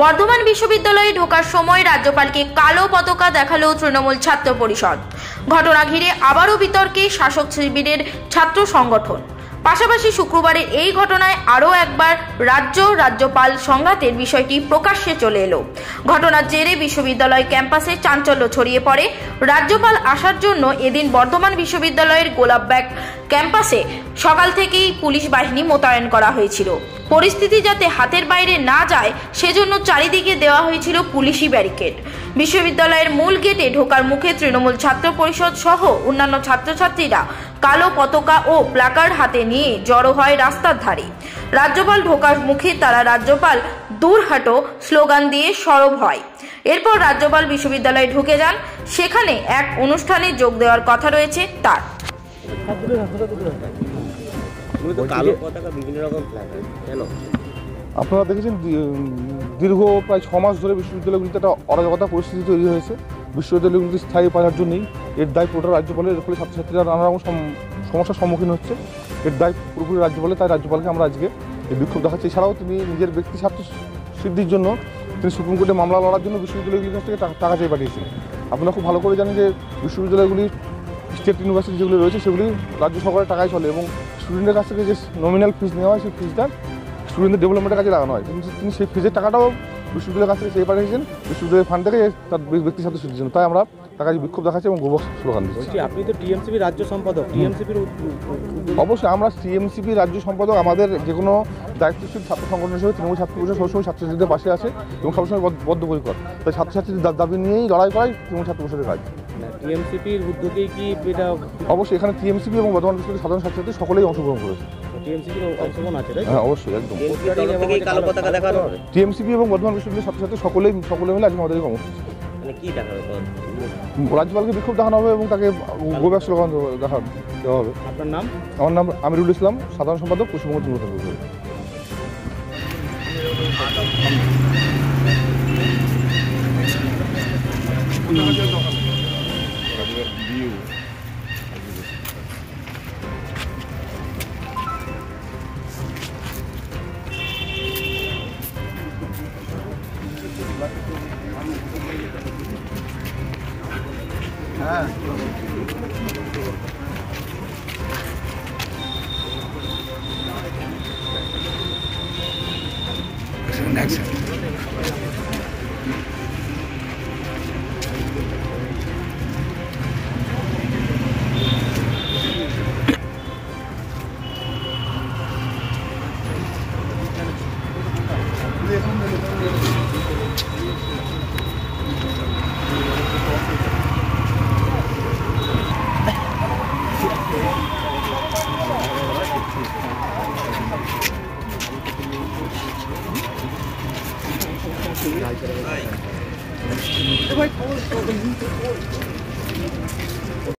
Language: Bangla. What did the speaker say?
বর্ধমান বিশ্ববিদ্যালয়ে ঢোকার সময় রাজ্যপালকে কালো পতাকা দেখালো তৃণমূল ছাত্র পরিষদ। ঘটনা ঘিরে আবারও বিতর্কে শাসক শিবিরের ছাত্র সংগঠন। পাশাপাশি শুক্রবারের এই ঘটনায় আরও একবার রাজ্যপাল সংঘাতের বিষয়টি প্রকাশ্যে চলে এলো। ঘটনার জেরে বিশ্ববিদ্যালয় ক্যাম্পাসে চাঞ্চল্য ছড়িয়ে পড়ে। রাজ্যপাল আসার জন্য এদিন বর্ধমান বিশ্ববিদ্যালয়ের গোলাপবাগ ক্যাম্পাসে সকাল থেকেই পুলিশ বাহিনী মোতায়েন করা হয়েছিল। পরিস্থিতি যাতে হাতের বাইরে না যায় সেজন্য চারিদিকে দেওয়া হয়েছিল পুলিশি ব্যারিকেড। বিশ্ববিদ্যালয়ের মূল গেটে ঢোকার মুখে তৃণমূল ছাত্র পরিষদ সহ অন্যান্য ছাত্রছাত্রীরা কালো পতাকা ও প্ল্যাকার্ড হাতে নিয়ে জড়ো হয় রাস্তার ধারে। রাজ্যপাল ঢোকার মুখে তারা রাজ্যপাল দূর হাটো স্লোগান দিয়ে সরব হয়। এরপর রাজ্যপাল বিশ্ববিদ্যালয়ে ঢুকে যান। সেখানে এক অনুষ্ঠানে যোগ দেওয়ার কথা রয়েছে তার। আপনারা দেখেছেন দীর্ঘ প্রায় 6 মাস ধরে বিশ্ববিদ্যালয়গুলিতে একটা অরাজকতা পরিস্থিতি তৈরি হয়েছে। বিশ্ববিদ্যালয়গুলি স্থায়ী পাওয়ার জন্যই এর দায় পুরোটা রাজ্যপালের। এর ফলে ছাত্রছাত্রীরা নানা রকম সমস্যার সম্মুখীন হচ্ছে। এর দায় পুরোপুরি রাজ্যপালের। তাই রাজ্যপালকে আমরা আজকে এই বিক্ষোভ দেখাচ্ছি। এছাড়াও তিনি নিজের ব্যক্তি স্বার্থ সিদ্ধির জন্য তিনি সুপ্রিম কোর্টে মামলা লড়ার জন্য বিশ্ববিদ্যালয়গুলির কাছ থেকে টাকা চেয়ে পাঠিয়েছেন। আপনারা খুব ভালো করে জানেন যে বিশ্ববিদ্যালয়গুলি স্টেট ইউনিভার্সিটি যেগুলি রয়েছে সেগুলি রাজ্য সরকারের টাকায় চলে এবং স্টুডেন্টের কাছ থেকে যে নমিনাল ফিস নেওয়া হয় সেই ফিসটা স্টুডেন্টদের ডেভেলপমেন্টের কাজে লাগানো হয়। কিন্তু তিনি সেই ফিজের টাকাটাও বিশ্ববিদ্যালয়ের কাছ থেকে চেয়ে পাঠিয়েছেন বিশ্ববিদ্যালয়ের ফান্ড থেকে তার ব্যক্তি স্বার্থ সিদ্ধির জন্য। তাই আমরা তার কাছে বিক্ষোভ দেখাচ্ছি এবং গোবর স্লোগান দিচ্ছি। আপনি তো টিএমসিপি রাজ্য সম্পাদক, টিএমসিপির অবশ্যই আমরা টিএমসিপি রাজ্য সম্পাদক। আমাদের যে কোনো দায়িত্বশীল ছাত্র সংগঠন হিসেবে তৃণমূল ছাত্র পরিষদ সবসময় ছাত্রছাত্রীদের পাশে আছে এবং সবসময় বদ্ধপরিকর। তাই ছাত্রছাত্রীদের দাবি নিয়েই লড়াই করাই তৃণমূল ছাত্র পরিষদের কাজ। টিএমসিপির উদ্যোগে কি এটা? অবশ্যই এখানে টিএমসিপি এবং বর্ধমান বিশ্ববিদ্যালয়ের সাধারণ ছাত্রছাত্রী সকলেই অংশগ্রহণ করেছে। টিএমসিপির অংশগ্রহণ আছে? হ্যাঁ, অবশ্যই, একদম। কালো পতাকা দেখানো হবে। টিএমসিপি এবং বর্ধমান বিশ্ববিদ্যালয়ের ছাত্রছাত্রী সকলে মিলে আজকে আমাদের কর্মসূচি। কি দেখানো হবে? রাজ্যপালকে বিক্ষোভ দেখানো হবে এবং তাকে গোব্যাক স্লোগান দেওয়া হবে। আপনার নাম? আমার নাম আমিরুল ইসলাম, সাধারণ সম্পাদক, পশ্চিমবঙ্গ তৃণমূল কংগ্রেস।